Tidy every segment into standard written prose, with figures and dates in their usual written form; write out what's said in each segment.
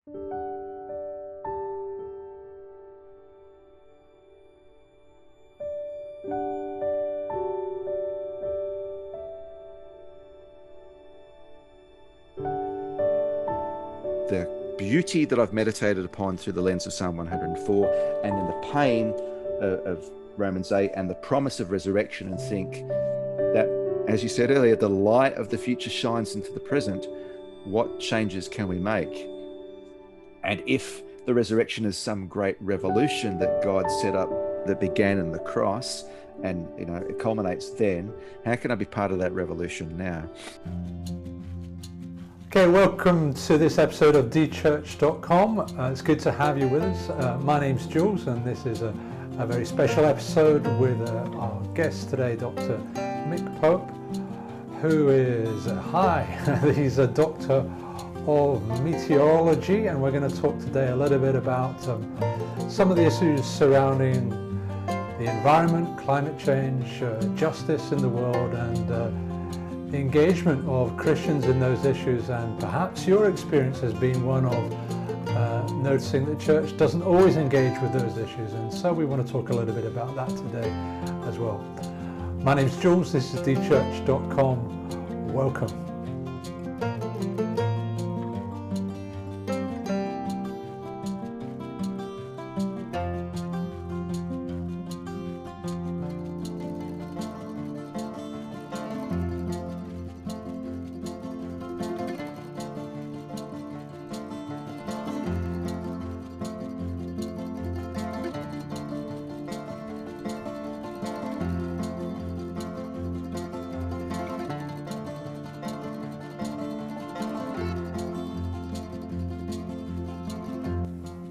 The beauty that I've meditated upon through the lens of Psalm 104, and then the pain of Romans 8 and the promise of resurrection, and think that, as you said earlier, the light of the future shines into the present. What changes can we make? And if the resurrection is some great revolution that God set up that began in the cross, and it culminates then, how can I be part of that revolution now? Okay, welcome to this episode of Dchurched.com. It's good to have you with us. My name's Jules, and this is a very special episode with our guest today, Dr. Mick Pope, who is, he's a doctor of meteorology, and we're going to talk today a little bit about some of the issues surrounding the environment, climate change, justice in the world, and the engagement of Christians in those issues. And perhaps your experience has been one of noticing that the church doesn't always engage with those issues, and so we want to talk a little bit about that today as well. My name's Jules, this is Dchurched.com. Welcome.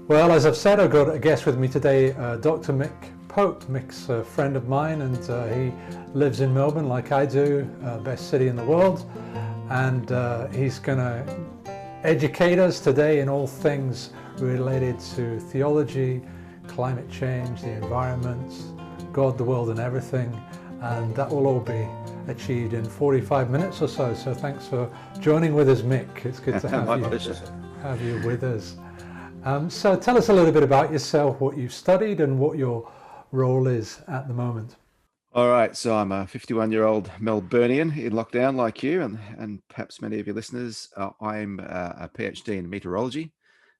Well, as I've said, I've got a guest with me today, Dr. Mick Pope. Mick's a friend of mine, and he lives in Melbourne like I do, best city in the world. And he's going to educate us today in all things related to theology, climate change, the environment, God, the world, and everything. And that will all be achieved in 45 minutes or so. So thanks for joining with us, Mick. It's good to have you with us. So tell us a little bit about yourself, what you've studied and what your role is at the moment. All right, so I'm a 51-year-old Melburnian in lockdown like you, and perhaps many of your listeners. I'm a PhD in meteorology,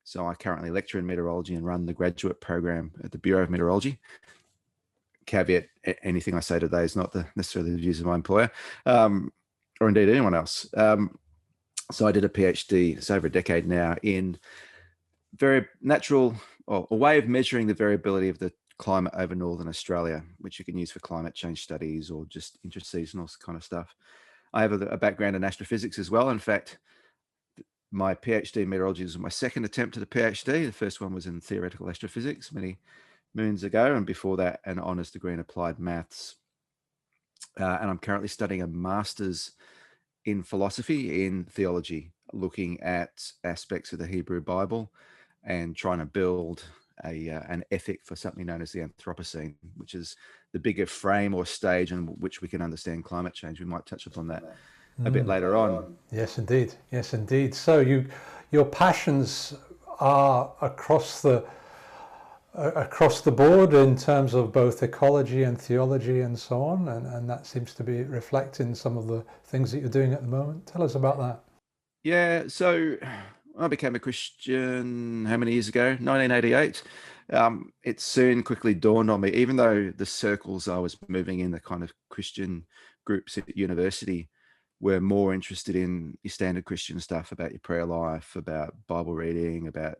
so I currently lecture in meteorology and run the graduate program at the Bureau of Meteorology. Caveat, anything I say today is not necessarily the views of my employer, or indeed anyone else. So I did a PhD, it's over a decade now, in very natural, or a way of measuring the variability of the climate over Northern Australia, which you can use for climate change studies or just interseasonal kind of stuff. I have a background in astrophysics as well. In fact, my PhD in meteorology was my second attempt at a PhD. The first one was in theoretical astrophysics many moons ago, and before that, an honours degree in applied maths. And I'm currently studying a master's in philosophy in theology, looking at aspects of the Hebrew Bible and trying to build an ethic for something known as the Anthropocene, which is the bigger frame or stage in which we can understand climate change. We might touch upon that a bit later on. Yes, indeed. Yes, indeed. So your passions are across the board in terms of both ecology and theology and so on, and that seems to be reflecting some of the things that you're doing at the moment. Tell us about that. Yeah, so I became a Christian, how many years ago? 1988. It soon quickly dawned on me, even though the circles I was moving in, the kind of Christian groups at university, were more interested in your standard Christian stuff about your prayer life, about Bible reading, about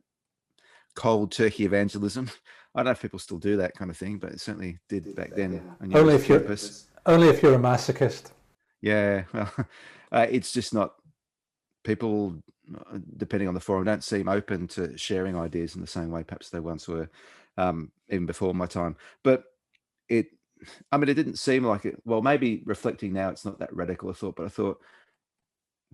cold turkey evangelism. I don't know if people still do that kind of thing, but it certainly did back then. Only if you're a masochist. Yeah, well, it's just not. People, depending on the forum, don't seem open to sharing ideas in the same way perhaps they once were, even before my time. But it didn't seem like it. Well, maybe reflecting now, it's not that radical a thought, but I thought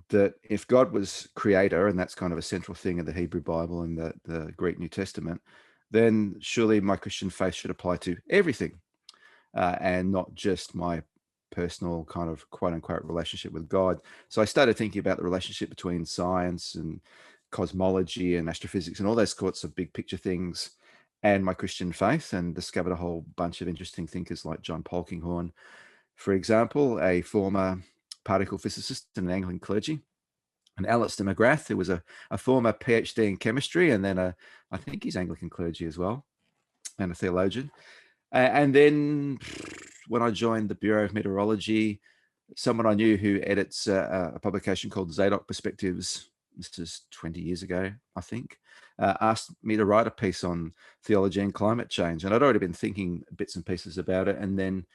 that if God was creator, and that's kind of a central thing in the Hebrew Bible and the Greek New Testament, then surely my Christian faith should apply to everything, and not just my personal kind of quote unquote relationship with God. So I started thinking about the relationship between science and cosmology and astrophysics and all those sorts of big picture things, and my Christian faith, and discovered a whole bunch of interesting thinkers like John Polkinghorne, for example, a former particle physicist in the Anglican clergy, and Alistair McGrath, who was a former PhD in chemistry, and then I think he's Anglican clergy as well, and a theologian. And then when I joined the Bureau of Meteorology, someone I knew who edits a publication called Zadok Perspectives, this is 20 years ago, I think, asked me to write a piece on theology and climate change. And I'd already been thinking bits and pieces about it, and then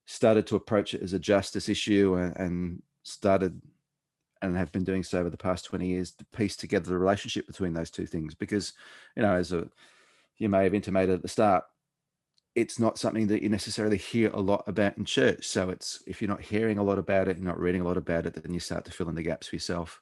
started to approach it as a justice issue, and started, and have been doing so over the past 20 years, to piece together the relationship between those two things. Because, as you may have intimated at the start, it's not something that you necessarily hear a lot about in church. So if you're not hearing a lot about it, you're not reading a lot about it, then you start to fill in the gaps for yourself.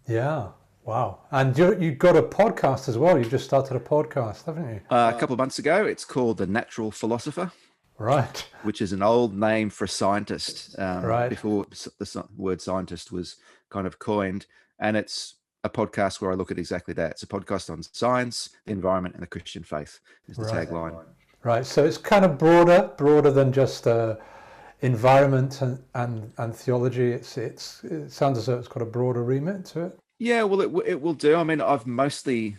Yeah. Wow. And you've got a podcast as well. You've just started a podcast, haven't you? A couple of months ago. It's called The Natural Philosopher. Right. Which is an old name for a scientist, right. Before the word scientist was kind of coined. And it's a podcast where I look at exactly that. It's a podcast on science, the environment, and the Christian faith is the tagline. Right. So it's kind of broader than just environment and theology. It sounds as though it's got a broader remit to it. Yeah, well, it will do. I mean, I've mostly,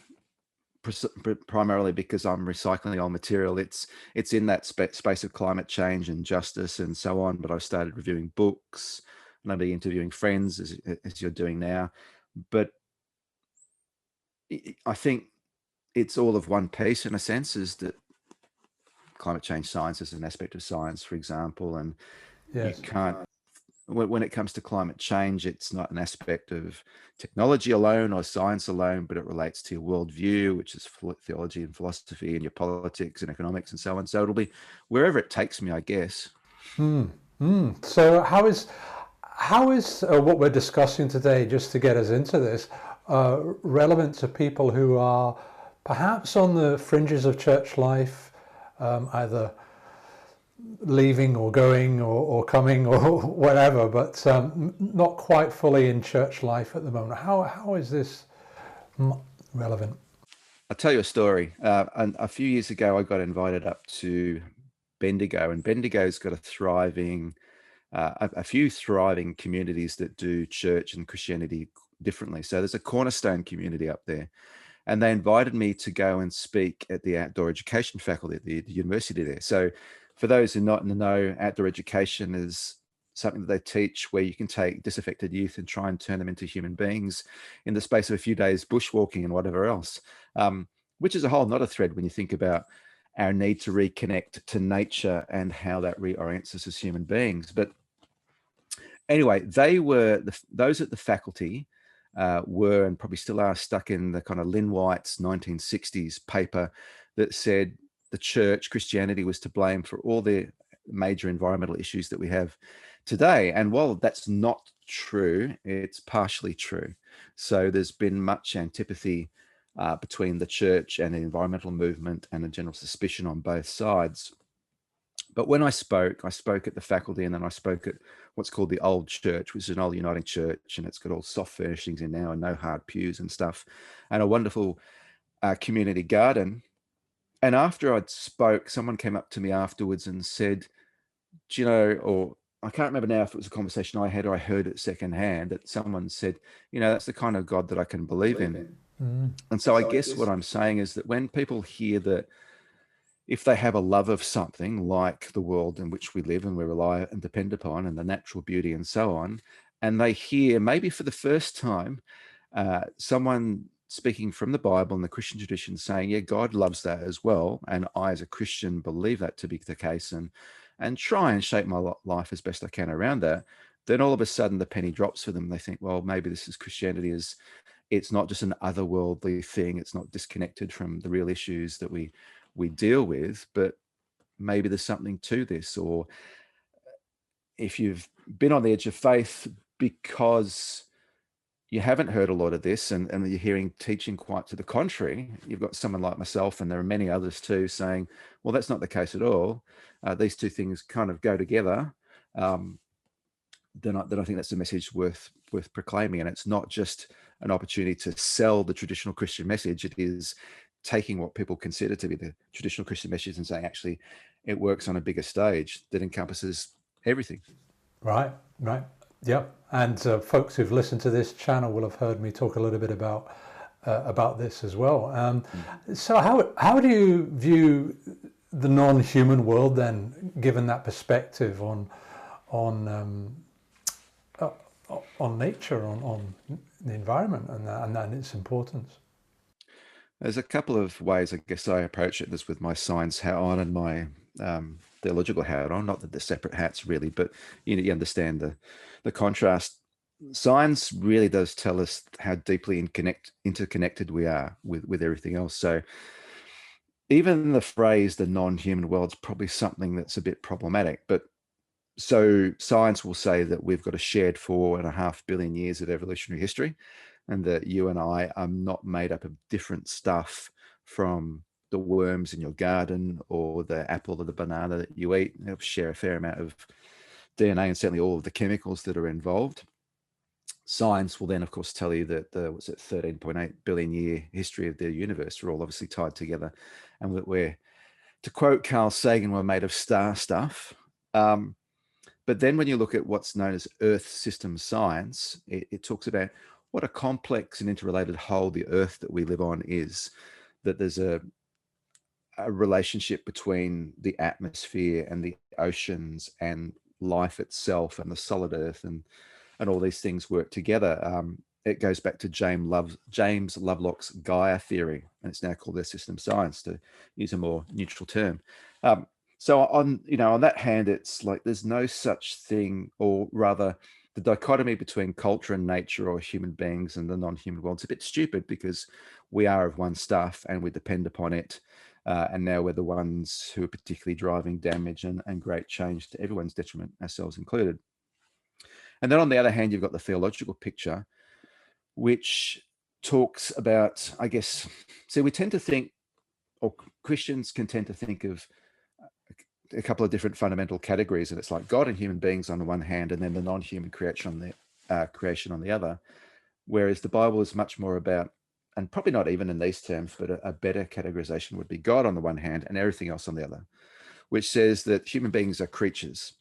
primarily because I'm recycling old material, it's in that space of climate change and justice and so on. But I've started reviewing books, and I'll be interviewing friends as you're doing now. But I think it's all of one piece in a sense, is that climate change science is an aspect of science, for example, and you can't, when it comes to climate change, it's not an aspect of technology alone or science alone, but it relates to your worldview, which is theology and philosophy, and your politics and economics and so on. So it'll be wherever it takes me, I guess. So how is what we're discussing today, just to get us into this, relevant to people who are perhaps on the fringes of church life, either leaving or going or coming or whatever, but not quite fully in church life at the moment? How is this relevant? I'll tell you a story. And a few years ago, I got invited up to Bendigo, and Bendigo's got a few thriving communities that do church and Christianity differently. So there's a cornerstone community up there, and they invited me to go and speak at the outdoor education faculty at the university there. So for those who are not in the know, outdoor education is something that they teach where you can take disaffected youth and try and turn them into human beings in the space of a few days, bushwalking and whatever else, which is a whole nother thread when you think about our need to reconnect to nature and how that reorients us as human beings. But anyway, those at the faculty were, and probably still are, stuck in the kind of Lynn White's 1960s paper that said the church, Christianity, was to blame for all the major environmental issues that we have today. And while that's not true, it's partially true. So there's been much antipathy between the church and the environmental movement, and a general suspicion on both sides. But when I spoke at the faculty, and then I spoke at what's called the Old Church, which is an old Uniting Church, and it's got all soft furnishings in now and no hard pews and stuff, and a wonderful community garden. And after I'd spoke, someone came up to me afterwards and said, do you know, or I can't remember now if it was a conversation I had or I heard it secondhand, that someone said, that's the kind of God that I can believe in. And so I guess what I'm saying is that when people hear that, if they have a love of something like the world in which we live and we rely and depend upon, and the natural beauty and so on, and they hear maybe for the first time someone speaking from the Bible and the Christian tradition saying, yeah, God loves that as well, and I as a Christian believe that to be the case, and try and shape my life as best I can around that, then all of a sudden the penny drops for them. They think, well, maybe this is Christianity, it's not just an otherworldly thing, it's not disconnected from the real issues that we deal with, but maybe there's something to this. Or if you've been on the edge of faith because you haven't heard a lot of this, and you're hearing teaching quite to the contrary, you've got someone like myself, and there are many others too, saying, well, that's not the case at all. These two things kind of go together. Then I think that's a message worth proclaiming. And it's not just an opportunity to sell the traditional Christian message. It is taking what people consider to be the traditional Christian message and saying, actually, it works on a bigger stage that encompasses everything. Right, right. Yep. And folks who've listened to this channel will have heard me talk a little bit about this as well. So how do you view the non-human world then, given that perspective on nature, on the environment and its importance? There's a couple of ways, I guess, I approach it. This with my science hat on and my theological hat on. Not that they're separate hats, really, but you understand the contrast. Science really does tell us how deeply interconnected we are with everything else. So even the phrase "the non-human world" is probably something that's a bit problematic. But so science will say that we've got a shared 4.5 billion years of evolutionary history, and that you and I are not made up of different stuff from the worms in your garden or the apple or the banana that you eat. They'll share a fair amount of DNA and certainly all of the chemicals that are involved. Science will then, of course, tell you that the 13.8 billion year history of the universe are all obviously tied together, and that we're, to quote Carl Sagan, we're made of star stuff. But then when you look at what's known as Earth system science, it talks about what a complex and interrelated whole the Earth that we live on is, that there's a relationship between the atmosphere and the oceans and life itself and the solid Earth, and all these things work together. It goes back to James Lovelock's Gaia theory, and it's now called Earth system science, to use a more neutral term. So on that hand, it's like there's no such thing, or rather the dichotomy between culture and nature, or human beings and the non-human world, is a bit stupid, because we are of one stuff and we depend upon it. And now we're the ones who are particularly driving damage and great change to everyone's detriment, ourselves included. And then on the other hand, you've got the theological picture, which talks about, I guess, so we tend to think, or Christians can tend to think of a couple of different fundamental categories, and it's like God and human beings on the one hand, and then the non-human creation on the other. Whereas the Bible is much more about, and probably not even in these terms, but a better categorization would be God on the one hand and everything else on the other, which says that human beings are creatures,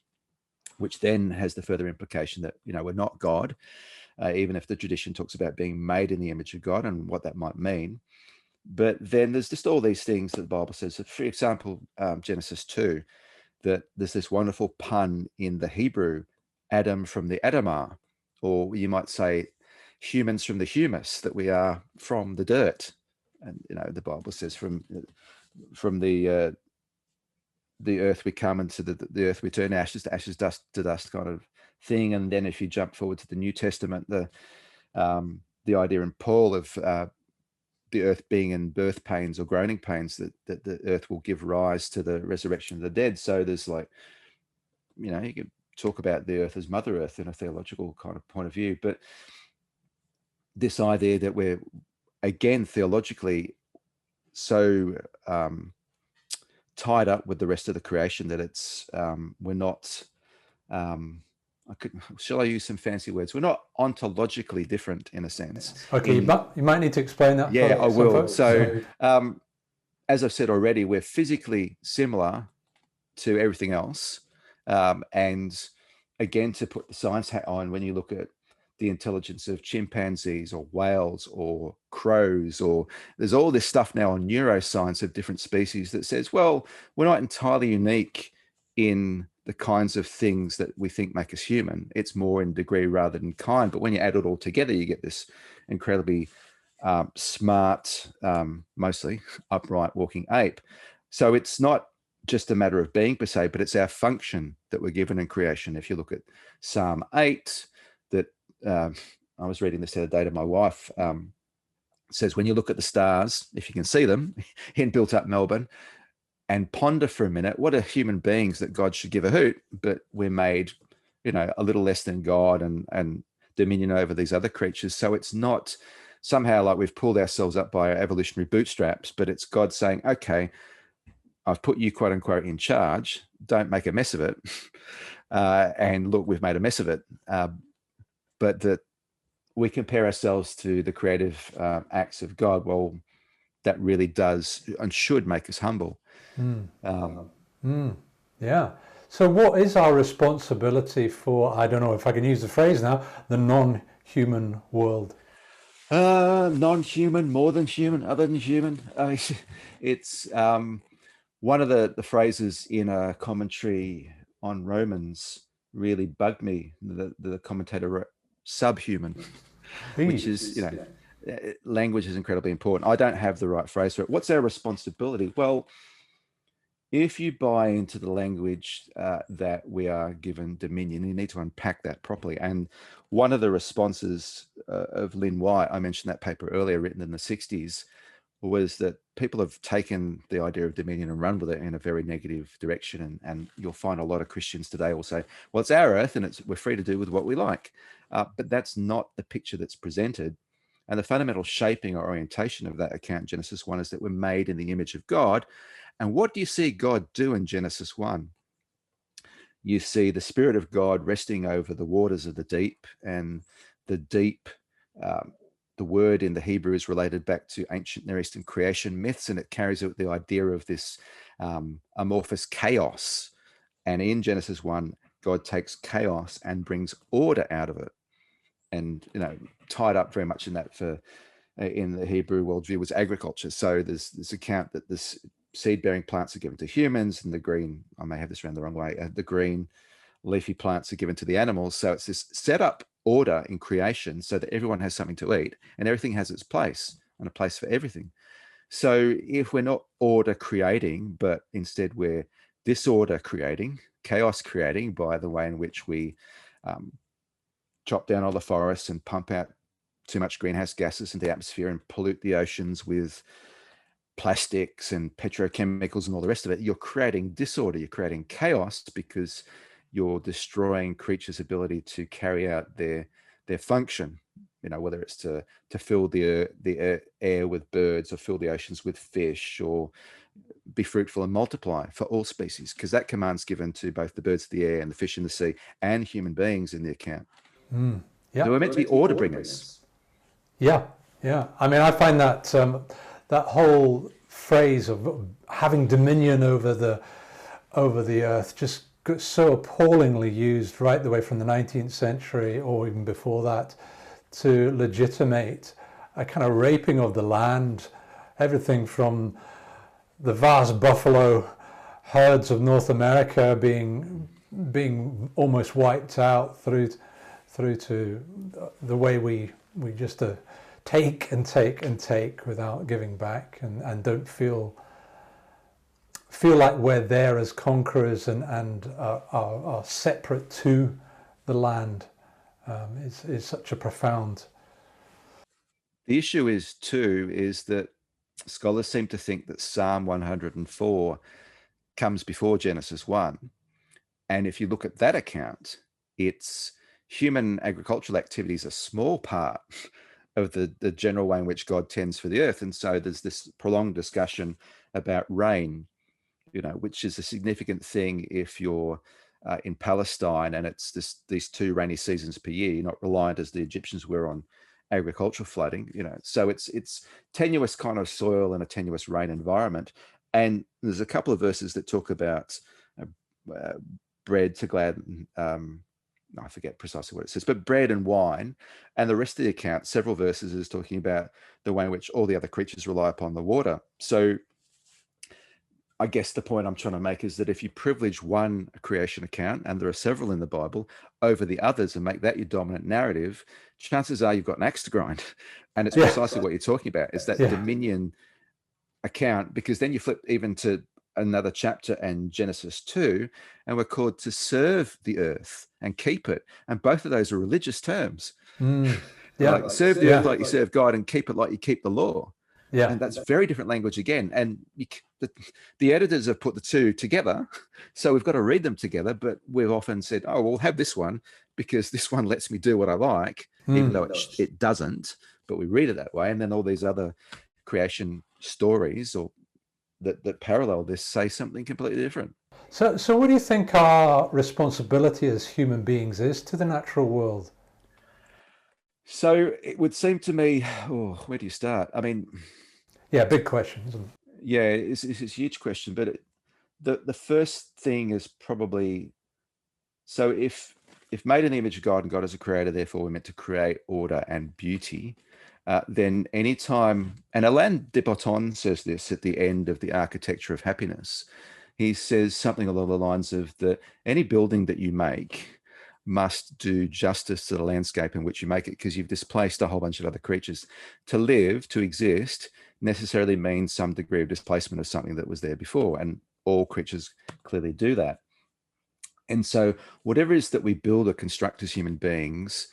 which then has the further implication that, we're not God, even if the tradition talks about being made in the image of God and what that might mean. But then there's just all these things that the Bible says. So for example, Genesis 2, that there's this wonderful pun in the Hebrew, Adam from the Adamah, or you might say humans from the humus, that we are from the dirt. And, the Bible says from the earth we come, and to the earth we turn, ashes to ashes, dust to dust kind of thing. And then if you jump forward to the New Testament, the idea in Paul of the earth being in birth pains or groaning pains, that the earth will give rise to the resurrection of the dead. So there's you can talk about the earth as Mother Earth in a theological kind of point of view, but this idea that we're, again, theologically so tied up with the rest of the creation that it's we're not shall I use some fancy words? We're not ontologically different in a sense. Okay, you might need to explain that. Yeah, I will. So as I've said already, we're physically similar to everything else. And again, to put the science hat on, when you look at the intelligence of chimpanzees or whales or crows, or there's all this stuff now on neuroscience of different species that says, well, we're not entirely unique in the kinds of things that we think make us human. It's more in degree rather than kind. But when you add it all together, you get this incredibly smart, mostly upright walking ape. So it's not just a matter of being per se, but it's our function that we're given in creation. If you look at Psalm 8, that I was reading this the other day to my wife, says, when you look at the stars, if you can see them in built up Melbourne, and ponder for a minute, what are human beings that God should give a hoot, but we're made, a little less than God and dominion over these other creatures. So it's not somehow like we've pulled ourselves up by our evolutionary bootstraps, but it's God saying, okay, I've put you, quote unquote, in charge. Don't make a mess of it. And look, we've made a mess of it. But that we compare ourselves to the creative acts of God. Well, that really does and should make us humble. Yeah. So what is our responsibility for, I don't know if I can use the phrase now, the non-human world? Non-human, more than human, other than human. It's one of the phrases in a commentary on Romans really bugged me. The commentator wrote subhuman, which is, language is incredibly important. I don't have the right phrase for it. What's our responsibility? Well, if you buy into the language that we are given dominion, you need to unpack that properly. And one of the responses of Lynn White, I mentioned that paper earlier, written in the 60s, was that people have taken the idea of dominion and run with it in a very negative direction. And you'll find a lot of Christians today will say, well, it's our earth and we're free to do with what we like. But that's not the picture that's presented. And the fundamental shaping or orientation of that account, Genesis 1, is that we're made in the image of God. And what do you see God do in Genesis 1? You see the Spirit of God resting over the waters of the deep, and the deep, the word in the Hebrew is related back to ancient Near Eastern creation myths, and it carries out the idea of this amorphous chaos. And in Genesis 1, God takes chaos and brings order out of it. And, tied up very much in that in the Hebrew worldview was agriculture. So there's this account that this seed-bearing plants are given to humans, and the green, I may have this around the wrong way, the green leafy plants are given to the animals. So it's this set up order in creation so that everyone has something to eat and everything has its place and a place for everything. So if we're not order creating, but instead we're disorder creating, chaos creating by the way in which we chop down all the forests and pump out too much greenhouse gases into the atmosphere and pollute the oceans with plastics and petrochemicals and all the rest of it, you're creating disorder, you're creating chaos, because you're destroying creatures' ability to carry out their function, whether it's to fill the air with birds, or fill the oceans with fish, or be fruitful and multiply for all species, because that command's given to both the birds of the air and the fish in the sea and human beings in the account. Yeah. So we're meant to be order bringers. Yeah. I mean, I find that that whole phrase of having dominion over the earth just got so appallingly used right the way from the 19th century, or even before that, to legitimate a kind of raping of the land. Everything from the vast buffalo herds of North America being almost wiped out, through to the way we just take and take and take without giving back, and don't feel like we're there as conquerors and are separate to the land, is such a profound. The issue is that scholars seem to think that Psalm 104 comes before Genesis 1. And if you look at that account, it's human agricultural activities a small part of the general way in which God tends for the earth. And so there's this prolonged discussion about rain, which is a significant thing if you're in Palestine and it's these 2 rainy seasons per year. You're not reliant, as the Egyptians were, on agricultural flooding, so it's tenuous kind of soil and a tenuous rain environment. And there's a couple of verses that talk about bread to gladden, I forget precisely what it says, but bread and wine. And the rest of the account, several verses, is talking about the way in which all the other creatures rely upon the water. So I guess the point I'm trying to make is that if you privilege one creation account, and there are several in the Bible, over the others, and make that your dominant narrative, chances are you've got an axe to grind. And it's precisely what you're talking about, is that dominion account, because then you flip even to another chapter and Genesis 2, and we're called to serve the earth and keep it. And both of those are religious terms. Like serve the earth like you serve God, and keep it like you keep the law. And that's very different language again. And the editors have put the two together, so we've got to read them together. But we've often said, oh, we'll have this one because this one lets me do what I like, even though it doesn't. But we read it that way. And then all these other creation stories or that parallel this say something completely different. So what do you think our responsibility as human beings is to the natural world? So it would seem to me, oh, where do you start? I mean, Yeah, big question, isn't it? yeah, it's a huge question, but the first thing is probably, so if made in the image of God and God is a creator, therefore we're meant to create order and beauty, then anytime, and Alain de Botton says this at the end of The Architecture of Happiness, he says something along the lines of that any building that you make must do justice to the landscape in which you make it, because you've displaced a whole bunch of other creatures. To live, to exist, necessarily means some degree of displacement of something that was there before, and all creatures clearly do that. And so whatever it is that we build or construct as human beings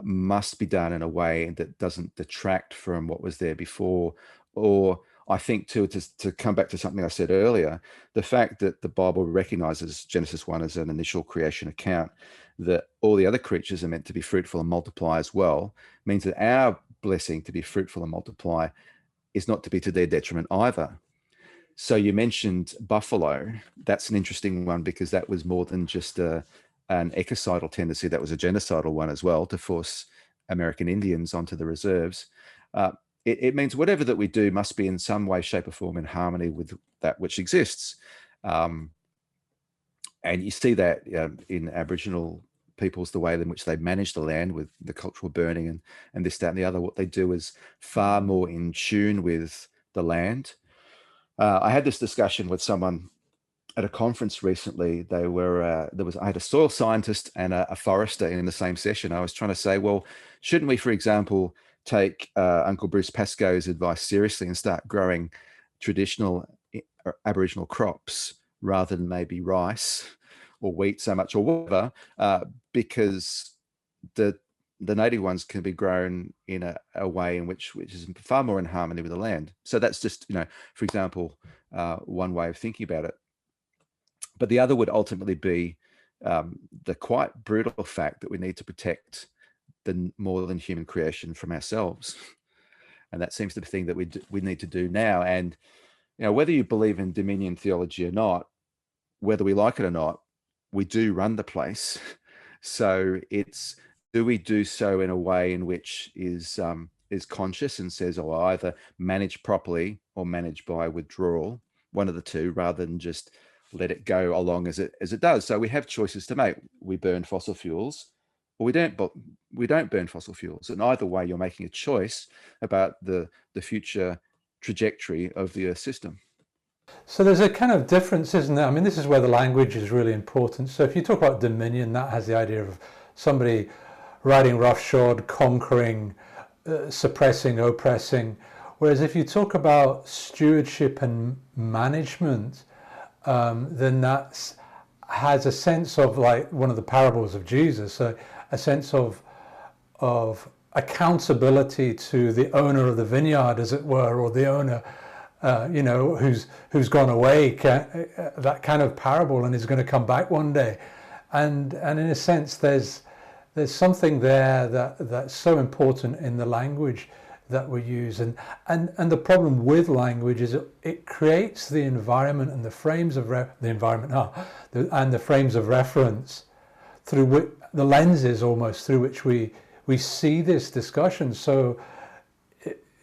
must be done in a way that doesn't detract from what was there before. Or I think too, to come back to something I said earlier, the fact that the Bible recognizes Genesis 1 as an initial creation account, that all the other creatures are meant to be fruitful and multiply as well, means that our blessing to be fruitful and multiply is not to be to their detriment either. So you mentioned buffalo. That's an interesting one, because that was more than just an ecocidal tendency. That was a genocidal one as well, to force American Indians onto the reserves. It means whatever that we do must be in some way, shape, or form in harmony with that which exists. And you see that in Aboriginal peoples, the way in which they manage the land with the cultural burning and this, that, and the other. What they do is far more in tune with the land. I had this discussion with someone at a conference recently. They were I had a soil scientist and a forester in the same session. I was trying to say, well, shouldn't we, for example, take Uncle Bruce Pascoe's advice seriously and start growing traditional Aboriginal crops rather than maybe rice or wheat so much or whatever, because the native ones can be grown in a way in which is far more in harmony with the land. So that's just, for example, one way of thinking about it. But the other would ultimately be the quite brutal fact that we need to protect the more than human creation from ourselves. And that seems to be the thing that we need to do now. And, whether you believe in dominion theology or not, whether we like it or not, we do run the place. So it's, do we do so in a way in which is conscious and says, oh, I'll either manage properly or manage by withdrawal, one of the two, rather than just let it go along as it does. So we have choices to make. We burn fossil fuels, or we don't burn fossil fuels. And either way, you're making a choice about the future trajectory of the Earth system. So there's a kind of difference, isn't there? I mean, this is where the language is really important. So if you talk about dominion, that has the idea of somebody riding roughshod, conquering, suppressing, oppressing. Whereas if you talk about stewardship and management, then that has a sense of, like one of the parables of Jesus, a sense of accountability to the owner of the vineyard, as it were, or the owner, who's gone away, that kind of parable, and is going to come back one day. And in a sense, there's something there that's so important in the language that we use. And the problem with language is it creates the environment and the frames of and the frames of reference through which, the lenses almost through which we see this discussion. So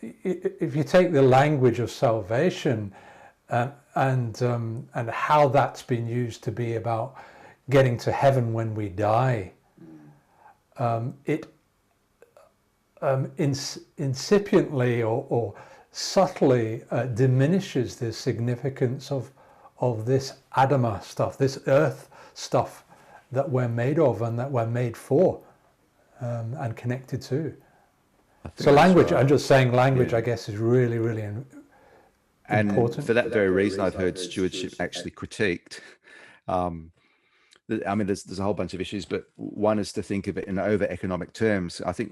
if you take the language of salvation and how that's been used to be about getting to heaven when we die, it incipiently or subtly diminishes the significance of this Adama stuff, this earth stuff that we're made of and that we're made for and connected to. So language, right. I'm just saying language, yeah. I guess, is really, really important. And for that very reason, I've heard stewardship actually critiqued. I mean, there's a whole bunch of issues, but one is to think of it in over economic terms. I think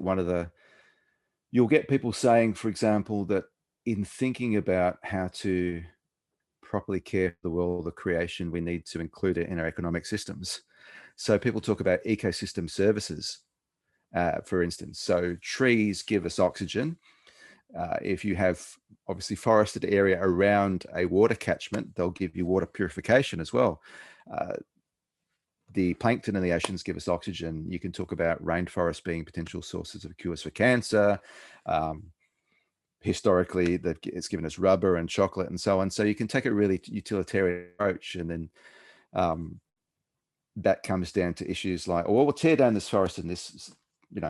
you'll get people saying, for example, that in thinking about how to properly care for the world of creation, we need to include it in our economic systems. So people talk about ecosystem services, for instance. So trees give us oxygen. If you have obviously forested area around a water catchment, they'll give you water purification as well. the plankton in the oceans give us oxygen. You can talk about rainforests being potential sources of cures for cancer. Historically, it's given us rubber and chocolate and so on. So you can take a really utilitarian approach, and then that comes down to issues like, well, we'll tear down this forest and this,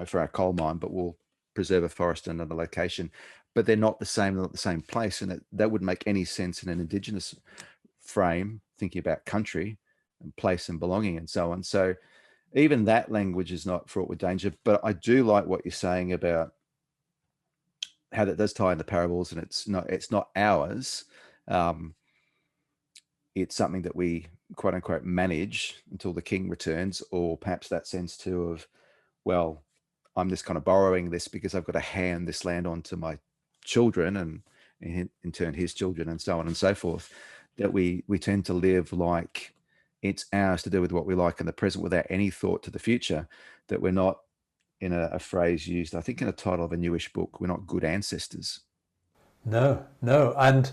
for our coal mine, but we'll preserve a forest in another location. But they're not the same, they're not the same place. And that wouldn't make any sense in an Indigenous frame, thinking about country and place and belonging and so on. So even that language is not fraught with danger. But I do like what you're saying about how that does tie in the parables, and it's not ours. It's something that we quote unquote manage until the king returns, or perhaps that sense too of, well, I'm just kind of borrowing this because I've got to hand this land on to my children, and in turn his children, and so on and so forth. That we tend to live like it's ours to do with what we like in the present without any thought to the future. That we're not, in a phrase used, I think in a title of a newish book, we're not good ancestors. No. And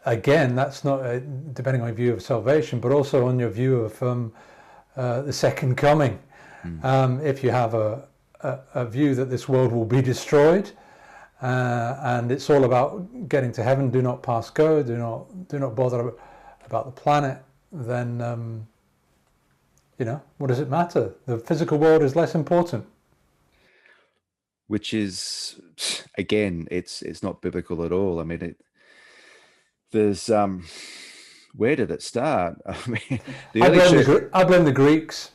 again, that's not depending on your view of salvation, but also on your view of the second coming. If you have a view that this world will be destroyed, and it's all about getting to heaven, do not pass go, do not bother about the planet, then what does it matter? The physical world is less important. Which is, again, it's not biblical at all. I mean, there's where did it start? I mean, I blame the Greeks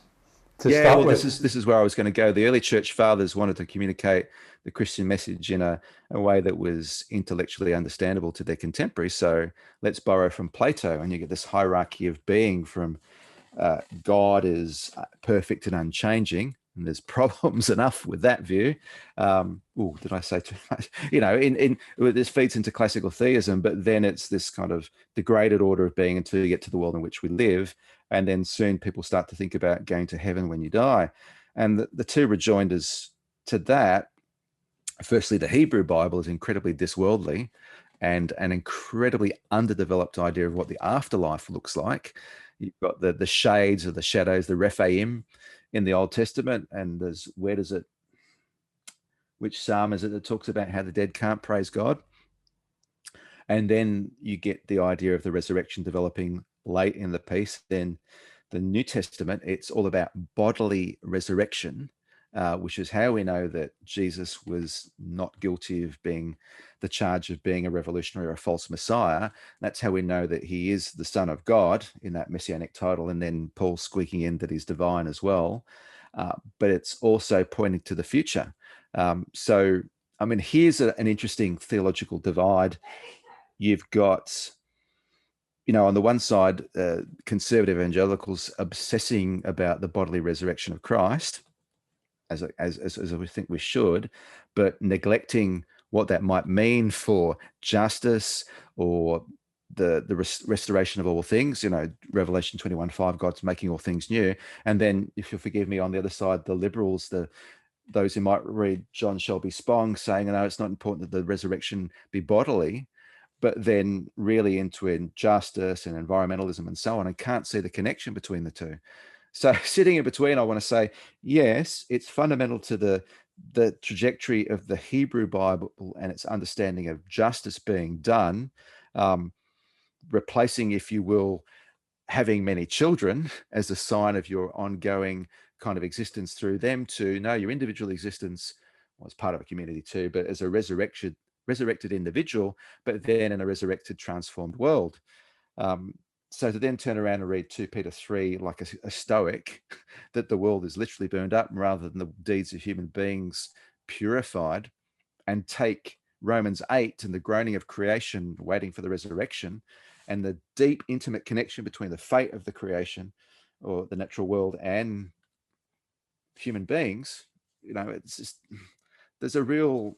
to start with. This is where I was going to go. The early church fathers wanted to communicate the Christian message in a way that was intellectually understandable to their contemporaries. So let's borrow from Plato, and you get this hierarchy of being from God is perfect and unchanging. And there's problems enough with that view. Did I say too much? This feeds into classical theism, but then it's this kind of degraded order of being until you get to the world in which we live. And then soon people start to think about going to heaven when you die. And the two rejoinders to that, firstly, the Hebrew Bible is incredibly disworldly and an incredibly underdeveloped idea of what the afterlife looks like. You've got the shades or the shadows, the Rephaim in the Old Testament, and which psalm is it that talks about how the dead can't praise God? And then you get the idea of the resurrection developing late in the piece. Then the New Testament, it's all about bodily resurrection, which is how we know that Jesus was not guilty of being the charge of being a revolutionary or a false Messiah. That's how we know that he is the Son of God in that messianic title. And then Paul squeaking in that he's divine as well. But it's also pointing to the future. So, I mean, here's an interesting theological divide. You've got, on the one side, conservative evangelicals obsessing about the bodily resurrection of Christ, as we think we should, but neglecting what that might mean for justice or the restoration of all things. Revelation 21:5, God's making all things new. And then, if you'll forgive me, on the other side, the liberals, those who might read John Shelby Spong saying, no, it's not important that the resurrection be bodily, but then really into injustice and environmentalism and so on, and can't see the connection between the two. So sitting in between, I want to say, yes, it's fundamental to the trajectory of the Hebrew Bible and its understanding of justice being done, replacing, if you will, having many children as a sign of your ongoing kind of existence through them to, no, your individual existence was part of a community too, but as a resurrected individual, but then in a resurrected, transformed world. So to then turn around and read 2 Peter 3 like a stoic, that the world is literally burned up rather than the deeds of human beings purified, and take Romans 8 and the groaning of creation waiting for the resurrection, and the deep, intimate connection between the fate of the creation or the natural world and human beings, it's just, there's a real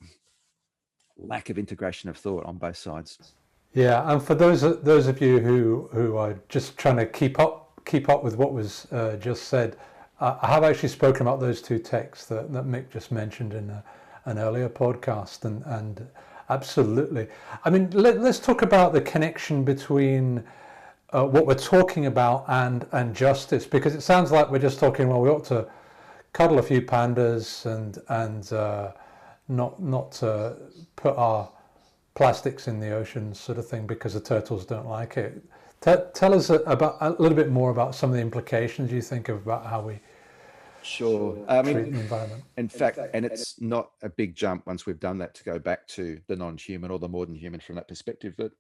lack of integration of thought on both sides. Yeah, and for those of you who are just trying to keep up with what was just said, I have actually spoken about those two texts that Mick just mentioned in an earlier podcast, and absolutely. I mean, let's talk about the connection between what we're talking about and justice, because it sounds like we're just talking, well, we ought to cuddle a few pandas and not put our plastics in the ocean, sort of thing, because the turtles don't like it. Tell us about a little bit more about some of the implications you think of about how we Sure. I treat mean, the environment. in fact, and it's not a big jump once we've done that to go back to the non-human or the modern human from that perspective. But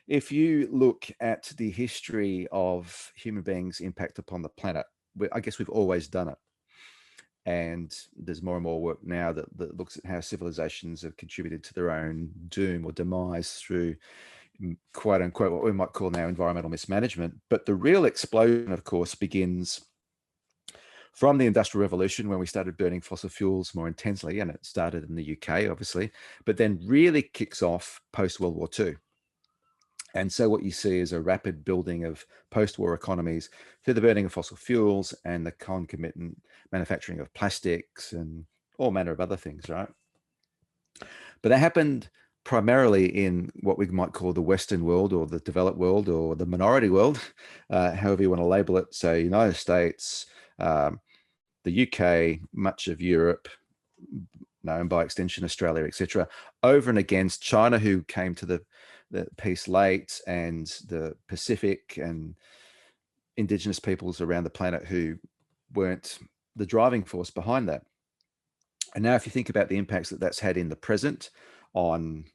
if you look at the history of human beings' impact upon the planet, I guess we've always done it. And there's more and more work now that looks at how civilizations have contributed to their own doom or demise through, quote unquote, what we might call now environmental mismanagement. But the real explosion, of course, begins from the Industrial Revolution, when we started burning fossil fuels more intensely, and it started in the UK, obviously, but then really kicks off post-World War II. And so what you see is a rapid building of post-war economies through the burning of fossil fuels and the concomitant manufacturing of plastics and all manner of other things, right? But that happened primarily in what we might call the Western world, or the developed world, or the minority world, however you want to label it. So United States, the UK, much of Europe, and by extension Australia, etc., over and against China, who came to the piece late, and the Pacific and indigenous peoples around the planet who weren't the driving force behind that. And now if you think about the impacts that that's had in the present on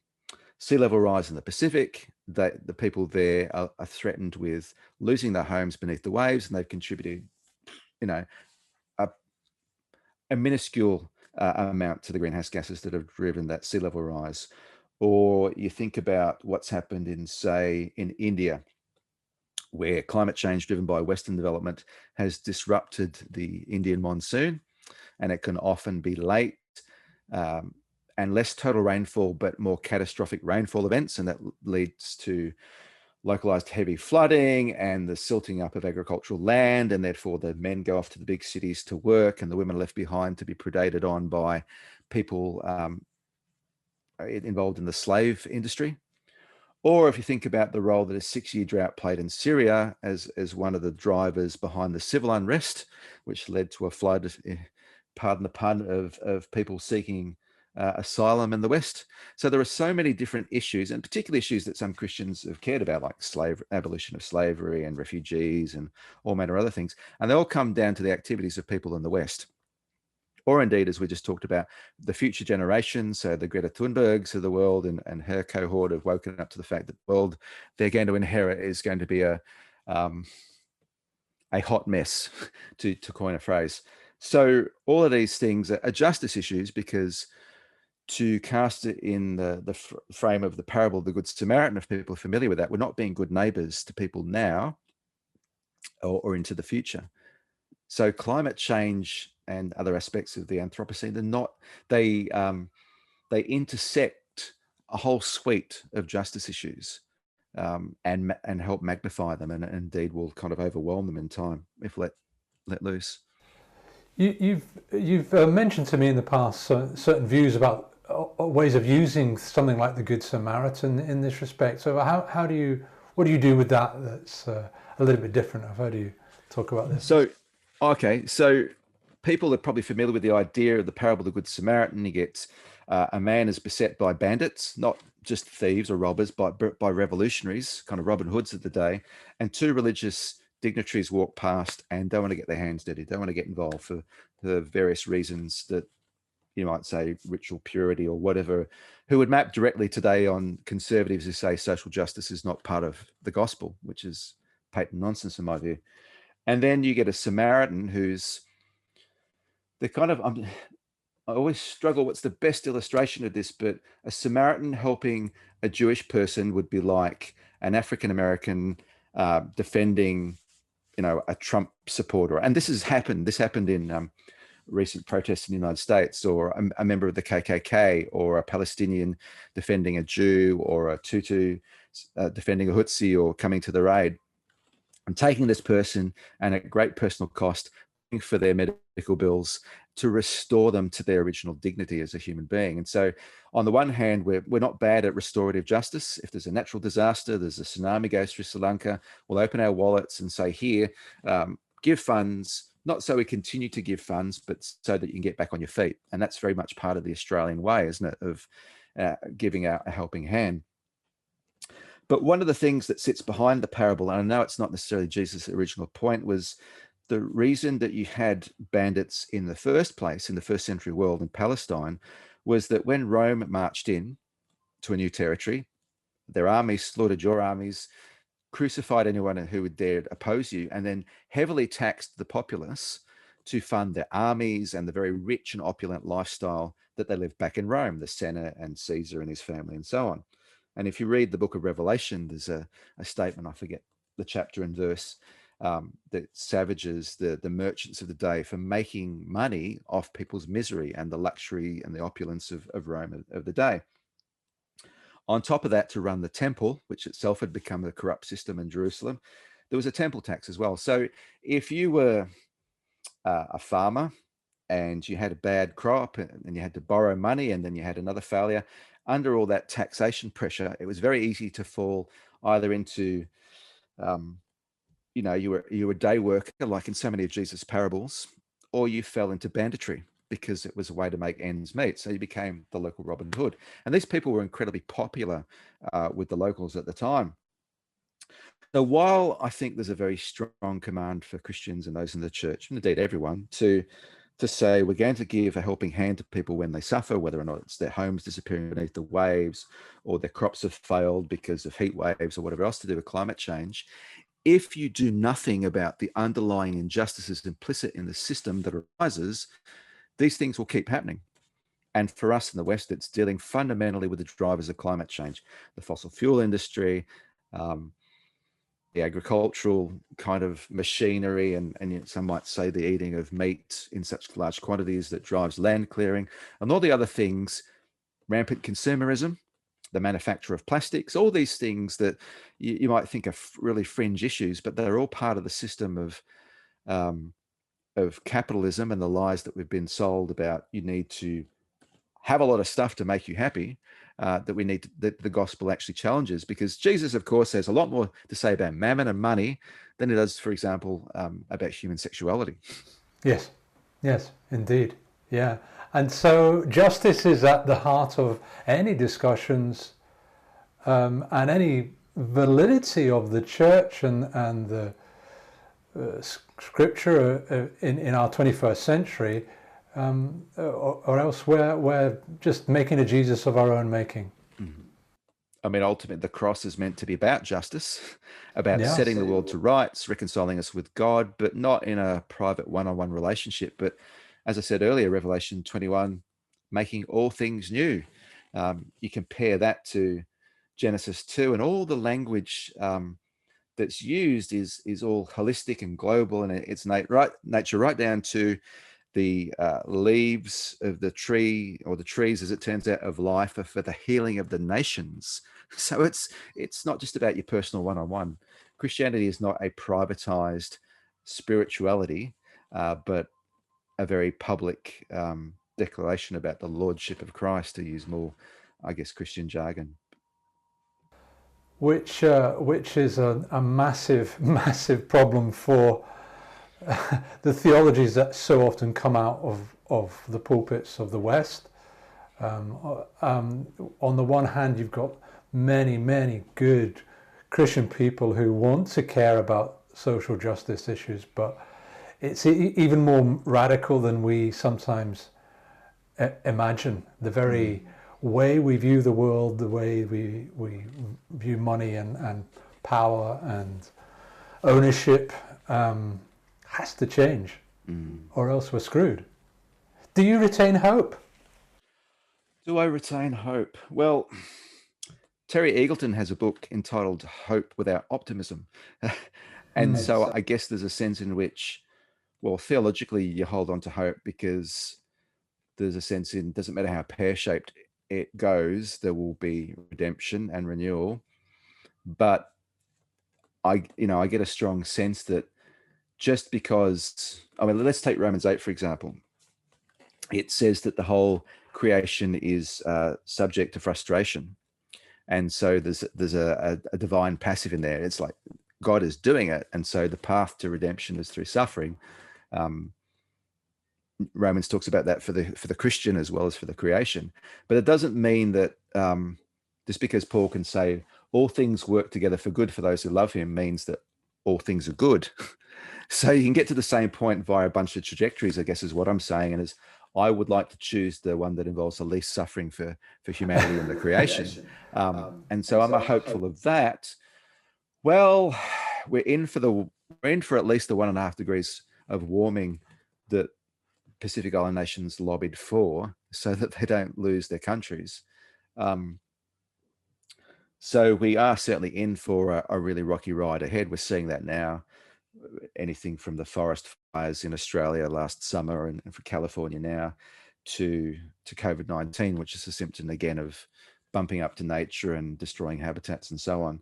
sea level rise in the Pacific, that the people there are threatened with losing their homes beneath the waves, and they've contributed, a minuscule amount to the greenhouse gases that have driven that sea level rise. Or you think about what's happened in, say, in India, where climate change driven by Western development has disrupted the Indian monsoon, and it can often be late and less total rainfall, but more catastrophic rainfall events. And that leads to localized heavy flooding and the silting up of agricultural land. And therefore the men go off to the big cities to work, and the women are left behind to be predated on by people involved in the slave industry. Or if you think about the role that a 6-year drought played in Syria as one of the drivers behind the civil unrest, which led to a flood, pardon the pun, of people seeking asylum in the West. So there are so many different issues, and particularly issues that some Christians have cared about, like abolition of slavery and refugees and all manner of other things. And they all come down to the activities of people in the West. Or indeed, as we just talked about, the future generations, so the Greta Thunbergs of the world and her cohort have woken up to the fact that the world they're going to inherit is going to be a hot mess, to coin a phrase. So all of these things are justice issues, because to cast it in the frame of the parable of the Good Samaritan, if people are familiar with that, we're not being good neighbors to people now or into the future. So climate change and other aspects of the Anthropocene, they intersect a whole suite of justice issues and help magnify them, and indeed will kind of overwhelm them in time if let loose. You've mentioned to me in the past certain views about ways of using something like the Good Samaritan in this respect. So what do you do with that that's a little bit different? How do you talk about this? So people are probably familiar with the idea of the parable of the Good Samaritan. You get a man is beset by bandits, not just thieves or robbers, but by revolutionaries, kind of Robin Hoods of the day, and two religious dignitaries walk past and don't want to get their hands dirty, don't want to get involved for the various reasons that you might say ritual purity or whatever, who would map directly today on conservatives who say social justice is not part of the gospel, which is patent nonsense in my view. And then you get a Samaritan who's the kind of, I always struggle, what's the best illustration of this, but a Samaritan helping a Jewish person would be like an African-American defending, a Trump supporter. And this happened in recent protests in the United States, or a member of the KKK, or a Palestinian defending a Jew, or a Tutu defending a Hutsi or coming to their aid. And taking this person, and at great personal cost, for their medical bills to restore them to their original dignity as a human being. And so on the one hand, we're not bad at restorative justice. If there's a natural disaster, there's a tsunami goes through Sri Lanka, we'll open our wallets and say, here, give funds, not so we continue to give funds, but so that you can get back on your feet. And that's very much part of the Australian way, isn't it, of giving out a helping hand. But one of the things that sits behind the parable, and I know it's not necessarily Jesus' original point, was the reason that you had bandits in the first place, in the first century world in Palestine, was that when Rome marched in to a new territory, their armies slaughtered your armies, crucified anyone who would dare oppose you, and then heavily taxed the populace to fund their armies and the very rich and opulent lifestyle that they lived back in Rome, the Senate and Caesar and his family and so on. And if you read the book of Revelation, there's a statement, I forget the chapter and verse, that savages the merchants of the day for making money off people's misery and the luxury and the opulence of Rome of the day. On top of that, to run the temple, which itself had become a corrupt system in Jerusalem, there was a temple tax as well. So if you were a farmer and you had a bad crop and you had to borrow money and then you had another failure, under all that taxation pressure, it was very easy to fall either into, you were a day worker, like in so many of Jesus' parables, or you fell into banditry because it was a way to make ends meet. So you became the local Robin Hood. And these people were incredibly popular with the locals at the time. So while I think there's a very strong command for Christians and those in the church, and indeed everyone, to say we're going to give a helping hand to people when they suffer, whether or not it's their homes disappearing beneath the waves or their crops have failed because of heat waves or whatever else to do with climate change, if you do nothing about the underlying injustices implicit in the system that arises, these things will keep happening. And for us in the West, it's dealing fundamentally with the drivers of climate change, the fossil fuel industry, the agricultural kind of machinery, and some might say the eating of meat in such large quantities that drives land clearing, and all the other things, rampant consumerism, the manufacture of plastics, all these things that you might think are really fringe issues, but they're all part of the system of capitalism and the lies that we've been sold about you need to have a lot of stuff to make you happy, that we need that the gospel actually challenges, because Jesus, of course, has a lot more to say about mammon and money than it does, for example, about human sexuality. Yes, indeed. Yeah. And so justice is at the heart of any discussions and any validity of the church and the scripture in our 21st century. Or else we're just making a Jesus of our own making. Mm-hmm. I mean, ultimately, the cross is meant to be about justice, about setting the world to rights, reconciling us with God, but not in a private one-on-one relationship. But as I said earlier, Revelation 21, making all things new. You compare that to Genesis 2, and all the language that's used is all holistic and global, and it's nature right down to the leaves of the tree, or the trees, as it turns out, of life, are for the healing of the nations. So it's not just about your personal one-on-one. Christianity is not a privatized spirituality, but a very public declaration about the lordship of Christ, to use more, I guess, Christian jargon. Which is a massive problem for the theologies that so often come out of the pulpits of the West. On the one hand, you've got many good Christian people who want to care about social justice issues, but it's even more radical than we sometimes imagine. The very way we view the world, the way we view money and power and ownership has to change, or else we're screwed. Do you retain hope? Do I retain hope? Well, Terry Eagleton has a book entitled Hope Without Optimism. And so I guess there's a sense in which, well, theologically you hold on to hope because there's a sense in, doesn't matter how pear-shaped it goes, there will be redemption and renewal. But I get a strong sense that just because, I mean, let's take Romans 8, for example. It says that the whole creation is subject to frustration. And so there's a divine passive in there. It's like God is doing it. And so the path to redemption is through suffering. Romans talks about that for the Christian as well as for the creation. But it doesn't mean that just because Paul can say all things work together for good for those who love him means that all things are good. So you can get to the same point via a bunch of trajectories, I guess, is what I'm saying. And as I would like to choose the one that involves the least suffering for humanity and the creation. And so I'm hopeful of that. Well, we're in for at least the 1.5 degrees of warming that Pacific Island nations lobbied for, so that they don't lose their countries. So we are certainly in for a really rocky ride ahead. We're seeing that now. Anything from the forest fires in Australia last summer and for California now to COVID-19, which is a symptom again of bumping up to nature and destroying habitats and so on.